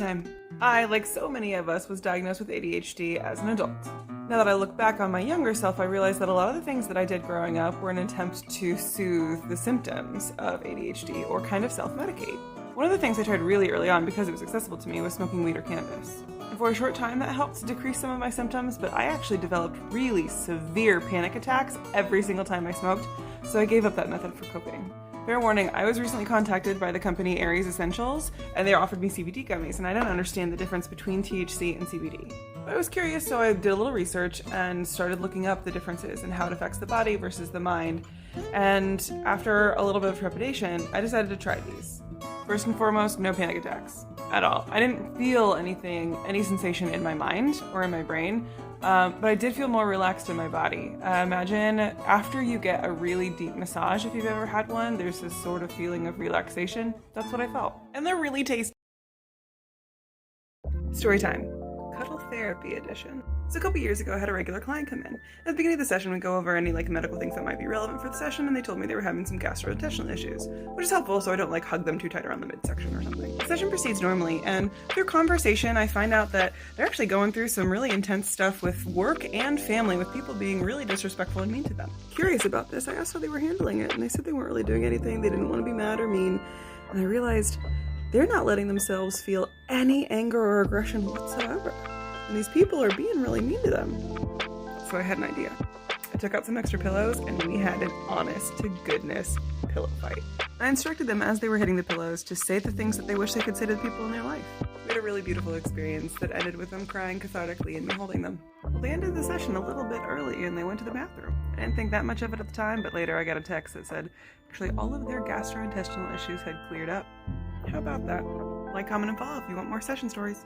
time. I, like so many of us, was diagnosed with ADHD as an adult. Now that I look back on my younger self, I realize that a lot of the things that I did growing up were an attempt to soothe the symptoms of ADHD or kind of self-medicate. One of the things I tried really early on because it was accessible to me was smoking weed or cannabis. And for a short time that helped to decrease some of my symptoms, but I actually developed really severe panic attacks every single time I smoked, so I gave up that method for coping. Fair warning, I was recently contacted by the company Aries Essentials, and they offered me CBD gummies, and I didn't understand the difference between THC and CBD. But I was curious, so I did a little research and started looking up the differences and how it affects the body versus the mind. And after a little bit of trepidation, I decided to try these. First and foremost, no panic attacks at all. I didn't feel any sensation in my mind or in my brain, but I did feel more relaxed in my body. Imagine after you get a really deep massage, if you've ever had one, there's this sort of feeling of relaxation. That's what I felt. And they're really tasty. Story time. Cuddle Therapy edition. So a couple years ago, I had a regular client come in. At the beginning of the session, we go over any medical things that might be relevant for the session, and they told me they were having some gastrointestinal issues, which is helpful so I don't hug them too tight around the midsection or something. The session proceeds normally, and through conversation, I find out that they're actually going through some really intense stuff with work and family, with people being really disrespectful and mean to them. Curious about this, I asked how they were handling it, and they said they weren't really doing anything. They didn't want to be mad or mean, and I realized they're not letting themselves feel any anger or aggression whatsoever. And these people are being really mean to them. So I had an idea. I took out some extra pillows and we had an honest to goodness pillow fight. I instructed them as they were hitting the pillows to say the things that they wish they could say to the people in their life. We had a really beautiful experience that ended with them crying cathartically and me holding them. Well, they ended the session a little bit early and they went to the bathroom. I didn't think that much of it at the time, but later I got a text that said actually all of their gastrointestinal issues had cleared up. How about that? Like, comment, and follow if you want more session stories.